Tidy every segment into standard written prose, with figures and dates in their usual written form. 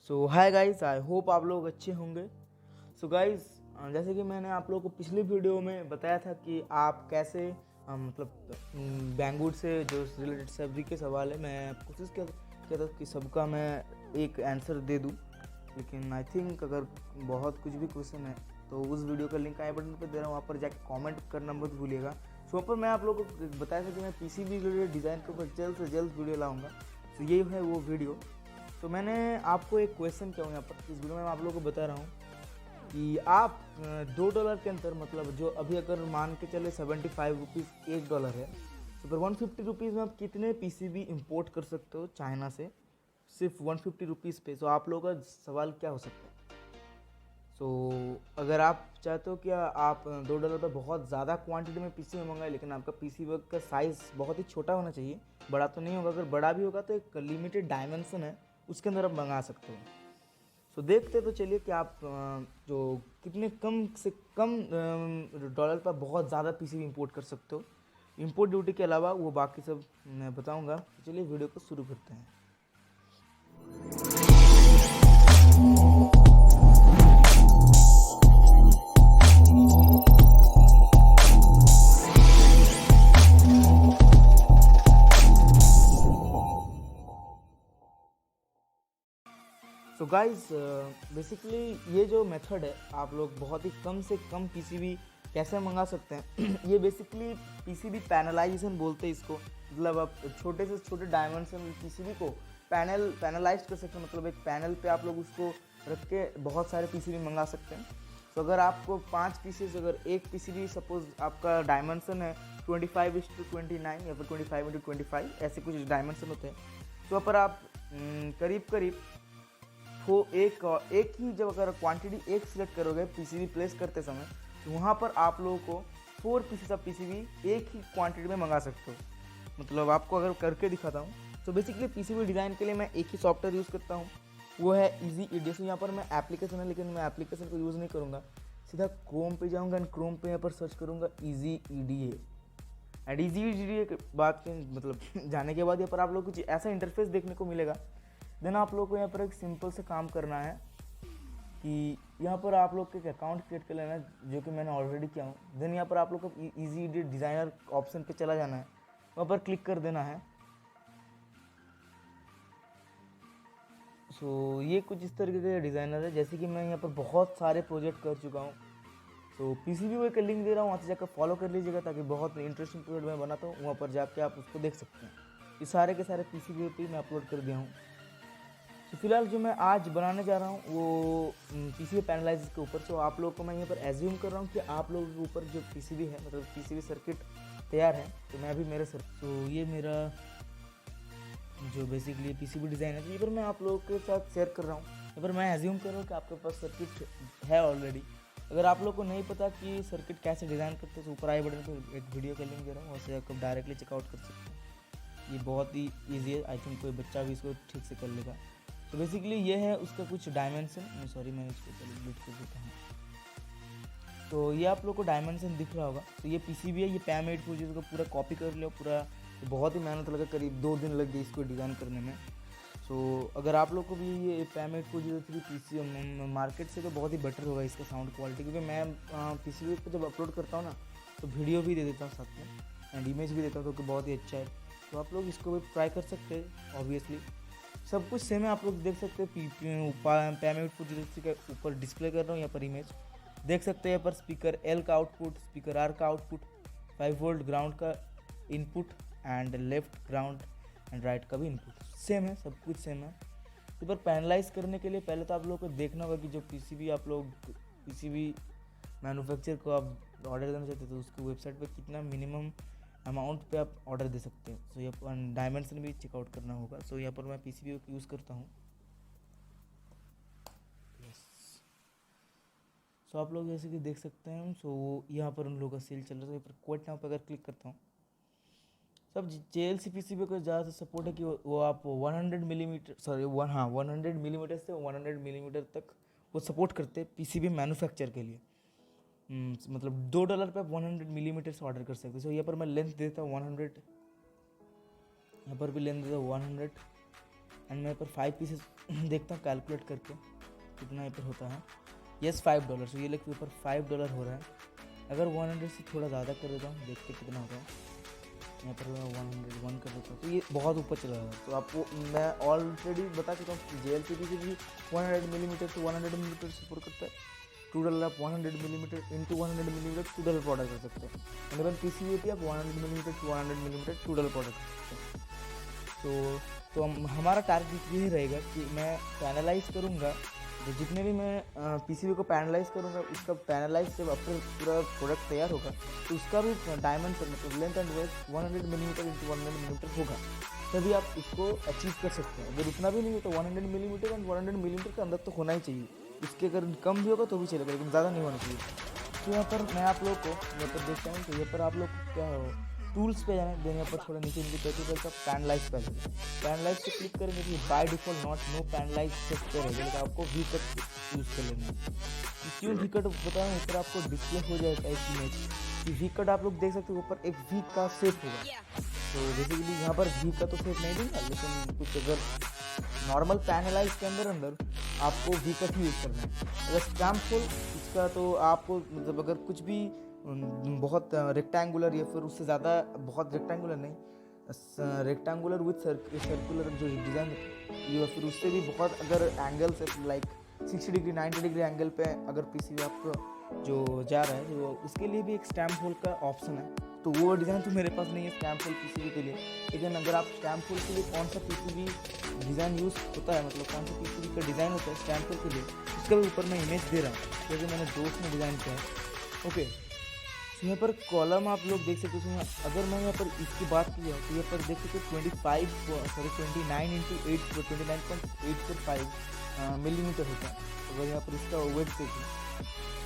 So hi guys, I hope आप लोग अच्छे होंगे। सो गाइस, जैसे कि मैंने आप लोगों को पिछली वीडियो में बताया था कि आप कैसे मतलब बैंगवुड से जो रिलेटेड सभी के सवाल है, मैं कोशिश किया था कि सबका मैं एक आंसर दे दूं, लेकिन आई थिंक अगर बहुत कुछ भी क्वेश्चन है तो उस वीडियो का लिंक आई बटन पे दे रहा हूँ, वहाँ पर जाके कमेंट करना मत भूलिएगा। सो वहाँ पर मैं आप लोगों को बताया था कि मैं पीसीबी रिलेटेड डिज़ाइन के ऊपर जल्द से जल्द वीडियो लाऊंगा। तो ये है वो वीडियो। तो मैंने आपको एक क्वेश्चन किया हूँ यहाँ पर, इस वीडियो में मैं आप लोगों को बता रहा हूँ कि आप $2 के अंदर, मतलब जो अभी अगर मान के चले 75 रुपीज़ $1 है, तो फिर 150 रुपीज़ में आप कितने पीसीबी इंपोर्ट कर सकते हो चाइना से, सिर्फ 150 रुपीज़ पे। तो आप लोगों का सवाल क्या हो सकता है? अगर आप चाहते हो कि आप $2 पे बहुत ज़्यादा क्वांटिटी में पीसीबी मंगाए, लेकिन आपका पीसीबी का साइज़ बहुत ही छोटा होना चाहिए, बड़ा तो नहीं होगा। अगर बड़ा भी होगा तो एक लिमिटेड डायमेंशन है, उसके अंदर आप मंगा सकते हो। देखते तो चलिए कि आप जो कितने कम से कम डॉलर पर बहुत ज़्यादा पीसीबी इंपोर्ट कर सकते हो। इंपोर्ट ड्यूटी के अलावा वो बाकी सब मैं बताऊंगा। चलिए वीडियो को शुरू करते हैं। सो गाइज, बेसिकली ये जो मेथड है, आप लोग बहुत ही कम से कम पीसीबी कैसे मंगा सकते हैं ये बेसिकली पीसीबी पैनलाइजेशन बोलते हैं इसको। मतलब आप छोटे से छोटे डायमेंशन पीसीबी को पैनलाइज कर सकते हैं। मतलब एक पैनल पे आप लोग उसको रख के बहुत सारे पीसीबी मंगा सकते हैं। तो अगर आपको 5 पीसेस, अगर एक पीसीबी सपोज आपका डायमेंशन है 25:29 या फिर 25:25, ऐसे कुछ डायमेंशन होते हैं, तो वहाँ पर आप करीब करीब तो एक ही, जब अगर क्वांटिटी एक सिलेक्ट करोगे पीसीबी प्लेस करते समय, तो वहाँ पर आप लोगों को 4 पीसेस ऑफ पीसीबी एक ही क्वांटिटी में मंगा सकते हो। मतलब आपको अगर करके दिखाता हूँ, तो बेसिकली पीसीबी डिज़ाइन के लिए मैं एक ही सॉफ्टवेयर यूज़ करता हूँ, वो है ईजी ईडीए। यहाँ पर मैं एप्लीकेशन है, लेकिन मैं एप्लीकेशन को यूज़ नहीं करूँगा, सीधा क्रोम पे जाऊँगा एंड क्रोम पे यहाँ पर सर्च करूँगा easy EDA. And easy EDA के बाद मतलब जाने के बाद यहाँ पर आप लोग कुछ ऐसा इंटरफेस देखने को मिलेगा। देन आप लोग को यहाँ पर एक सिंपल से काम करना है कि यहाँ पर आप लोग एक अकाउंट क्रिएट कर लेना है, जो कि मैंने ऑलरेडी किया हूँ। देन यहाँ पर आप लोग को ईजी डिज़ाइनर ऑप्शन पे चला जाना है, वहाँ पर क्लिक कर देना है। ये कुछ इस तरीके के डिज़ाइनर है। जैसे कि मैं यहाँ पर बहुत सारे प्रोजेक्ट कर चुका हूँ, पीसीबी को एक लिंक दे रहा हूँ, वहाँ से जाकर फॉलो कर लीजिएगा, ताकि बहुत इंटरेस्टिंग प्रोजेक्ट मैं बनाता हूँ, वहाँ पर जाके आप उसको देख सकते हैं। ये सारे के सारे पीसीबी पे मैं अपलोड कर दिया हूँ। तो फिलहाल जो मैं आज बनाने जा रहा हूँ वो पीसीबी पैनलाइज के ऊपर। तो आप लोगों को मैं यहाँ पर एज्यूम कर रहा हूँ कि आप लोगों के ऊपर जो पीसीबी है, मतलब पीसीबी सर्किट तैयार है, तो मैं अभी मेरे तो ये मेरा जो बेसिकली पीसीबी डिज़ाइन है, तो ये पर मैं आप लोगों के साथ शेयर कर रहा हूँ। यहाँ पर मैं एज्यूम कर रहा हूँ कि आपके पास सर्किट है ऑलरेडी। अगर आप लोग को नहीं पता कि सर्किट कैसे डिज़ाइन करते हैं, तो ऊपर आई बटन पर एक वीडियो का लिंक दे रहा हूँ, वैसे आप डायरेक्टली चेकआउट कर सकते हैं। ये बहुत ही ईजी है, आई थिंक कोई बच्चा भी इसको ठीक से कर लेगा। तो बेसिकली ये है उसका कुछ डायमेंशन। सॉरी, मैं इसको पहले डिलीट कर देता हूँ। तो ये आप लोग को डायमेंशन दिख रहा होगा। तो ये पीसीबी है, ये पैम 840 को पूरा कॉपी कर लो पूरा। तो बहुत ही मेहनत लगा, करीब 2 दिन लग गए इसको डिज़ाइन करने में। अगर आप लोग को भी ये पैम 840 पीसी मार्केट से तो बहुत ही बेटर होगा इसका साउंड क्वालिटी, क्योंकि मैं पीसीबी पर जब अपलोड करता हूँ ना, तो वीडियो भी दे देता हूँ साथ में एंड इमेज भी देता हूँ, तो बहुत ही अच्छा है। तो आप लोग इसको भी ट्राई कर सकते हैं। ऑब्वियसली सब कुछ सेम है, आप लोग देख सकते हैं। पैम 840 के ऊपर डिस्प्ले कर रहा हूँ यहाँ पर इमेज देख सकते हैं। यहाँ पर स्पीकर एल का आउटपुट, स्पीकर आर का आउटपुट, 5 वोल्ट ग्राउंड का input and left ground and right का भी इनपुट सेम है, सब कुछ सेम है। तो पर पैनलाइज करने के लिए पहले तो आप लोगों को देखना होगा कि जो पीसीबी आप लोग पीसीबी मैन्युफैक्चर को आप ऑर्डर देना चाहते हैं, तो उसकी वेबसाइट पर कितना मिनिमम अमाउंट पे आप ऑर्डर दे सकते हैं। ये डायमेंशन भी चेकआउट करना होगा। यहाँ पर मैं पीसीबी को यूज़ करता हूँ। आप लोग जैसे कि देख सकते हैं, यहाँ पर उन लोगों का सेल चल रहा है। यहाँ पर क्विट नाउ पर अगर क्लिक करता हूँ, सब जेएलसी पीसीबी को ज़्यादा सपोर्ट है कि वो आप 100 मिलीमीटर 100 मिलीमीटर से 100 मिलीमीटर तक वो सपोर्ट करते हैं पीसीबी मैन्युफैक्चर के लिए। मतलब $2 पे आप 100 मिलीमीटर से ऑर्डर कर सकते हो। यहाँ पर मैं लेंथ देता हूँ 100, यहाँ पर भी लेंथ देता हूँ 100 एंड मैं यहाँ पर 5 पीसेस देखता हूँ कैलकुलेट करके कितना यहाँ पर होता है। यस $5, तो ये लेके यहाँ पर $5 हो रहा है। अगर 100 से थोड़ा ज़्यादा कर देता हूँ, देखते कितना होता है। यहाँ पर मैं 101 कर देता हूँ, तो ये बहुत ऊपर चला जाएगा। तो आपको मैं ऑलरेडी बता चुका हूँ JLPP से भी 100 मिलीमीटर से 100 मिलीमीटर सपोर्ट करता है। $2 आप 100 मिलीमीटर इंटू 100 मिलीमीटर $2 ऑर्डर कर सकते हैं। मेरे पास PCB आप 100 मिलीमीटर टू 100 मिलीमीटर $2 ऑर्डर कर सकते हैं। तो हमारा टारगेट यही रहेगा कि मैं पैनलाइज करूँगा, तो जितने भी मैं PCB को पैनलाइज करूँगा, उसका पैनलाइज जब अपने पूरा प्रोडक्ट तैयार होगा तो उसका भी डायमेंशन मतलब length and width 100 millimetre into 100 millimetre होगा, तभी आप उसको अचीव कर सकते हैं। अगर उतना भी नहीं हो तो 100 मिलीमीटर एंड 100 मिलीमीटर के अंदर तो होना ही चाहिए। इसके अगर कम भी होगा तो भी चलेगा, लेकिन ज़्यादा नहीं होना चाहिए। तो यहाँ पर मैं आप लोग को यहाँ पर देखता हूँ, तो यहाँ पर आप लोग क्या हो टूल्स पे जाना, देन यहाँ पर थोड़ा नीचे कैसे का पैनलाइज पे जाएगा। पैनलाइज पे क्लिक करेंगे तो by default not no penalize set करेगा, लेकिन आपको वी कट यूज़ कर लेना है। क्यों वी कट बता रहा हूँ, ऊपर आपको डिस्प्ले हो जाएगा एक इमेज कि वी कट आप लोग देख सकते हो, ऊपर एक वी का शेप होगा। तो बेसिकली यहाँ पर वी का तो शेप नहीं दूंगा, लेकिन कुछ अगर नॉर्मल पैनलाइज के अंदर आपको वी कट ही यूज़ करना है। अगर स्टैम्प होल इसका तो आपको मतलब अगर कुछ भी बहुत रेक्टेंगुलर या फिर उससे ज़्यादा बहुत रेक्टेंगुलर नहीं, रेक्टेंगुलर विथ सर्कुलर जो डिज़ाइन या फिर उससे भी बहुत अगर एंगल से लाइक 60 डिग्री 90 डिग्री एंगल पे अगर PCB आपको जो जा रहा है, तो उसके लिए भी एक स्टैम्प होल का ऑप्शन है। तो वो डिज़ाइन तो मेरे पास नहीं है स्टैम्प होल PCB के लिए, लेकिन अगर आप स्टैम्प होल के लिए कौन सा PCB डिज़ाइन यूज़ होता है, मतलब कौन सा PCB का डिज़ाइन होता है स्टैम्प होल के लिए, उसका भी ऊपर मैं इमेज दे रहा हूँ, जैसे मैंने दोस्त ने डिज़ाइन किया है। ओके, यहाँ पर कॉलम आप लोग देख सकते हो। अगर मैं यहाँ पर इसकी बात की जाए तो यहाँ पर देख सकते हो 29 इंटू 29.845 मिलीमीटर होता है। अगर यहाँ पर इसका वेट देखिए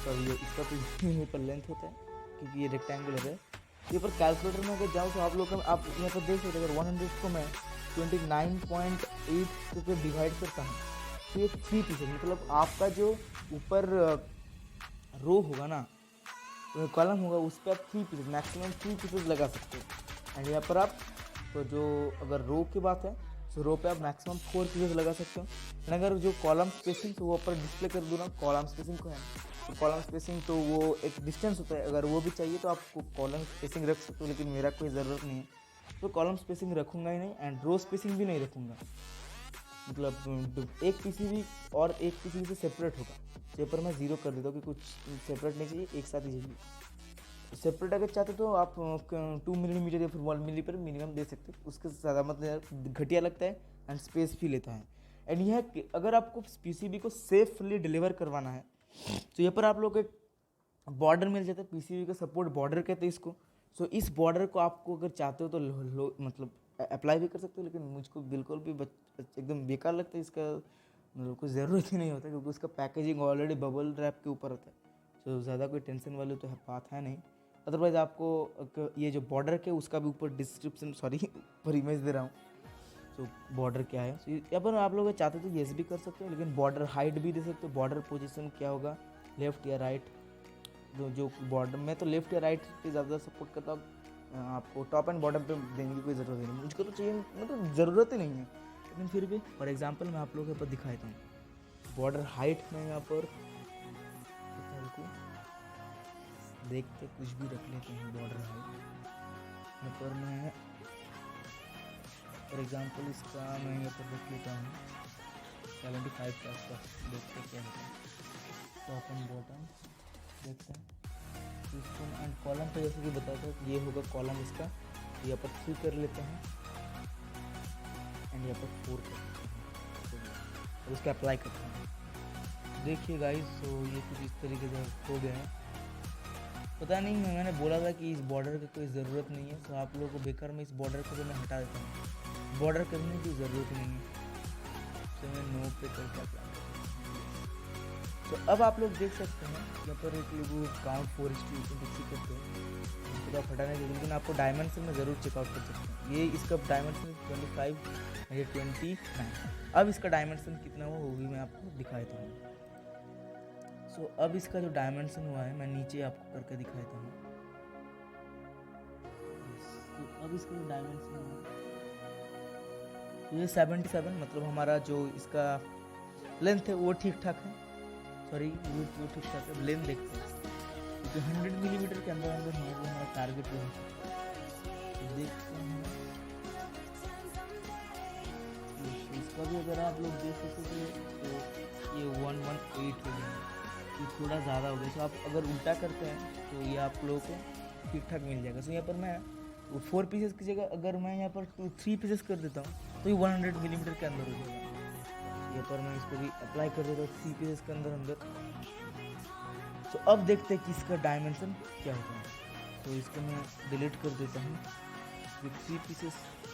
तो ये इसका तो यहाँ पर लेंथ होता है क्योंकि ये रेक्टेंगुलर है। यहाँ पर कैलकुलेटर में अगर जाओ तो आप लोग आप यहाँ पर देख सकते हो, अगर 100 को मैं 29.8 से डिवाइड करता हूँ तो ये 3 पीसेस, मतलब आपका जो ऊपर रो होगा ना, कॉलम होगा, उस पर आप 3 पीसेस मैक्सिमम 3 पीसेस लगा सकते हो। एंड यहाँ पर आप तो जो अगर रो की बात है तो रो पे आप मैक्सिमम 4 पीसेस लगा सकते हो। एंड अगर जो कॉलम स्पेसिंग तो वो ऊपर डिस्प्ले कर दूँ ना, कॉलम स्पेसिंग को है तो कॉलम स्पेसिंग तो वो एक डिस्टेंस होता है, अगर वो भी चाहिए तो आपको कॉलम स्पेसिंग रख सकते हो, लेकिन मेरा कोई ज़रूरत नहीं है तो कॉलम स्पेसिंग रखूँगा ही नहीं। एंड रो स्पेसिंग भी नहीं रखूँगा, मतलब एक PCB और एक PCB से सेपरेट होगा। यहाँ पर मैं 0 कर देता हूँ कि कुछ सेपरेट नहीं चाहिए, एक साथ ही चाहिए। सेपरेट अगर चाहते तो आप 2 मिलीमीटर या फिर 1 मिली पर मिनिमम दे सकते हो, उसके ज़्यादा मतलब घटिया लगता है एंड स्पेस भी लेता है। एंड यह अगर आपको PCB को सेफली डिलीवर करवाना है तो यहाँ पर आप लोग एक बॉर्डर मिल जाता है, PCB का सपोर्ट बॉर्डर कहते हैं इसको। सो इस बॉर्डर को आपको अगर चाहते हो तो मतलब अप्लाई भी कर सकते हो, लेकिन मुझको बिल्कुल भी एकदम बेकार लगता है इसका, मतलब कोई ज़रूरत ही नहीं होता क्योंकि उसका पैकेजिंग ऑलरेडी बबल रैप के ऊपर होता है। तो ज़्यादा कोई टेंशन वाली तो बात है नहीं। अदरवाइज़ आपको ये जो बॉर्डर के उसका भी ऊपर डिस्क्रिप्शन ऊपर इमेज दे रहा हूँ, तो बॉर्डर क्या है। यहाँ पर आप लोग चाहते तो येस भी कर सकते हो, लेकिन बॉर्डर हाइट भी दे सकते हो। बॉर्डर पोजीशन क्या होगा, लेफ़्ट या राइट, जो बॉर्डर में तो लेफ़्ट या राइट पे ज़्यादा सपोर्ट करता हूँ। आपको टॉप एंड बॉटम पे देने की कोई ज़रूरत नहीं, मुझको तो चाहिए, मतलब ज़रूरत ही नहीं है, लेकिन फिर भी फॉर एग्जांपल मैं आप लोगों के ऊपर दिखाता हूँ। बॉर्डर हाइट में यहाँ पर देखते कुछ भी रख लेते हैं। बॉर्डर हाइट यहाँ पर मैं फॉर एग्जांपल इसका मैं यहाँ पर रख लेता हूँ 75 के आसपास, देखते क्या होता है। टॉप एंड बॉटम देखते हैं इसको। एंड कॉलम पे जैसे कि बताता है ये होगा कॉलम इसका, यहाँ पर 3 कर लेते हैं एंड यहाँ पर 4 कर लेते हैं और उसका अप्लाई करते हैं। देखिए गाइस, तो ये कुछ इस तरीके से हो गया है। पता नहीं, मैंने बोला था कि इस बॉर्डर की कोई ज़रूरत नहीं है, तो आप लोगों को बेकार में इस बॉर्डर को तो मैं हटा देता हूँ, बॉर्डर करने की ज़रूरत नहीं है, तो मैं नो पे करके अप्लाई। तो अब आप लोग देख सकते हैं यहाँ पर एक लोग काउंट 4:2 करते हैं, तो आप हटाने के लेकिन आपको डायमेंशन में ज़रूर चेकआउट कर सकते हैं। ये इसका डायमेंशन 25 ये 29। अब इसका डायमेंशन कितना हुआ वो भी मैं आपको दिखा देता हूँ। सो अब इसका जो डायमेंशन हुआ है मैं नीचे आपको करके दिखा देता हूँ। तो अब इसका जो डायमेंशन हुआ है ये 77 मतलब हमारा जो इसका लेंथ है वो ठीक ठाक है, सॉरी वो ठीक ठाक है। लेंथ देखते हैं क्योंकि 100 मिलीमीटर के अंदर अंदर है वो हमारा टारगेट लेंथ है। तो देखते हैं इसका भी अगर आप लोग देख सकते तो ये 118 हो गया, ये थोड़ा ज़्यादा हो गया। तो आप अगर उल्टा करते हैं तो ये आप लोगों को ठीक ठाक मिल जाएगा। सो यहाँ पर मैं 4 पीसेस की जगह अगर मैं यहाँ पर 3 पीसेस कर देता हूँ तो ये 100 मिलीमीटर के अंदर हो जाएगा। यहाँ पर मैं इसको भी अप्लाई कर देता हूँ 3 पीसेस के अंदर अंदर। तो अब देखते हैं कि इसका डायमेंशन क्या होता है। तो इसको मैं डिलीट कर देता हूँ। 3 पीसेस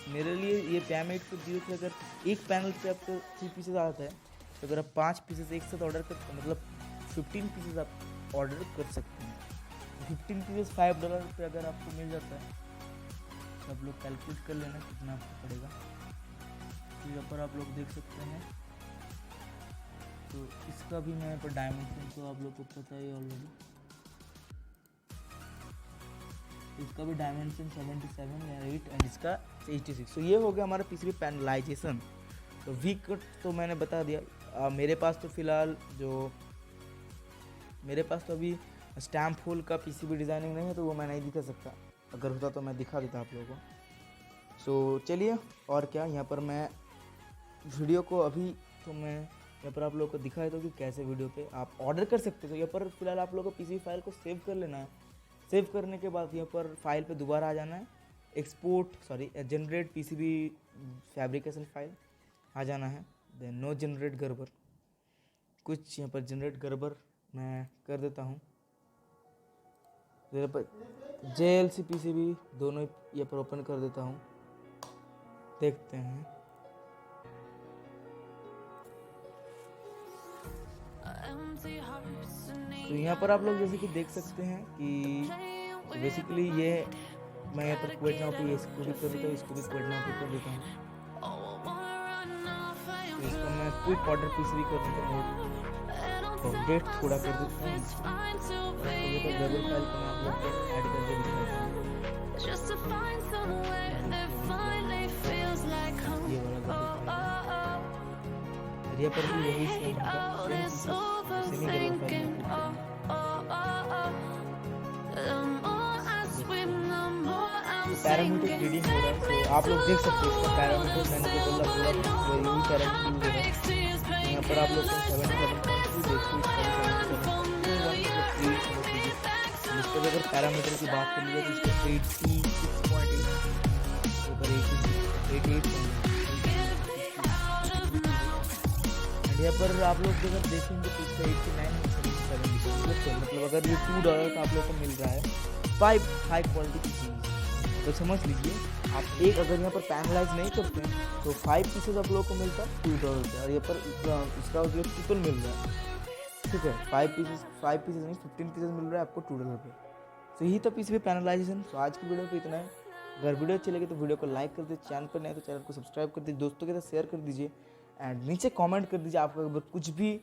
मेरे लिए ये पैमेट को दिए थे, अगर एक पैनल पे आपको 3 पीसेस आता है तो अगर आप 5 पीसेस एक साथ ऑर्डर करते हैं मतलब 15 पीसेस आप ऑर्डर कर सकते हैं। 15 पीसेस $5 पे अगर आपको मिल जाता है तो आप लोग कैलकुलेट कर लेना कितना आपको पड़ेगा। तो यहाँ पर आप लोग देख सकते हैं। तो इसका भी मैं यहाँ पर डायमेंशन तो आप लोग को पता ही ऑलरेडी, इसका भी डायमेंशन 77 या 8 एंड इसका 86। तो ये हो गया हमारा पीसीबी पैनलाइजेशन। तो वी कट तो मैंने बता दिया। मेरे पास तो फिलहाल मेरे पास तो अभी स्टैम्प होल का पीसीबी डिज़ाइनिंग नहीं है तो वो मैं नहीं दिखा सकता, अगर होता तो मैं दिखा देता आप लोगों को। सो चलिए और क्या, यहाँ पर मैं वीडियो को अभी तो मैं यहाँ पर आप लोगों को दिखा देता हूँ कि कैसे वीडियो पे आप ऑर्डर कर सकते हो। तो यहाँ पर फिलहाल आप लोगों को पीसीबी फाइल को सेव कर लेना है। सेव करने के बाद यहाँ पर फाइल पे दोबारा आ जाना है, जनरेट पीसीबी फैब्रिकेशन फाइल आ जाना है। देन नो जनरेट गड़बड़, कुछ यहाँ पर जनरेट गड़बड़ मैं कर देता हूँ। यहाँ पर JLC पीसीबी दोनों यहाँ पर ओपन कर देता हूँ, देखते हैं। तो यहाँ पर आप लोग जैसे कि देख सकते हैं कि बेसिकली ये मैं यहाँ पर क्वेट नाउ पे इसको भी कर देता हूँ, इसको भी क्वेट नाउ पे कर देता हूँ। तो इसको मैं क्विक ऑर्डर पीसीबी कर देता हूँ, अपडेट थोड़ा कर देता हूँ। तो गड़बड़ फाइल को मैं आप लोग को ऐड करके दिखाता हूँ। ये वाला गड़बड़ फाइल यहाँ पर भी यही पैरामीटर रीडिंग हो रहा है। तो आप लोग देख सकते हैं इसका पैरामीटर मैंने जो बोला पूरा यही पैरामीटर यूज हो रहा है। यहाँ पर आप लोग को 77.2 इसका अगर पैरामीटर की बात कर लीजिए तो इसका 86.8 यहाँ पर आप लोग अगर देखेंगे तो इसका 89 मतलब अगर ये $2 का आप लोग को मिल रहा है 5 हाई क्वालिटी की चीज़, तो समझ लीजिए आप एक अगर यहाँ पर पैनलाइज नहीं करते हैं तो 5 पीसेस आप लोगों को मिलता है $2 का, और यहाँ पर इसका जो ट्रिपल मिल रहा है, ठीक है। 5 पीसेस नहीं 15 पीसेस मिल रहा है आपको $2 पे। तो यही था पीसीबी पैनलाइजेशन। तो आज की वीडियो पे इतना है। अगर वीडियो अच्छी लगे तो वीडियो को लाइक कर दीजिए, चैनल पर नहीं तो चैनल को सब्सक्राइब कर दीजिए, दोस्तों के साथ शेयर कर दीजिए एंड नीचे कमेंट कर दीजिए आपका अगर कुछ भी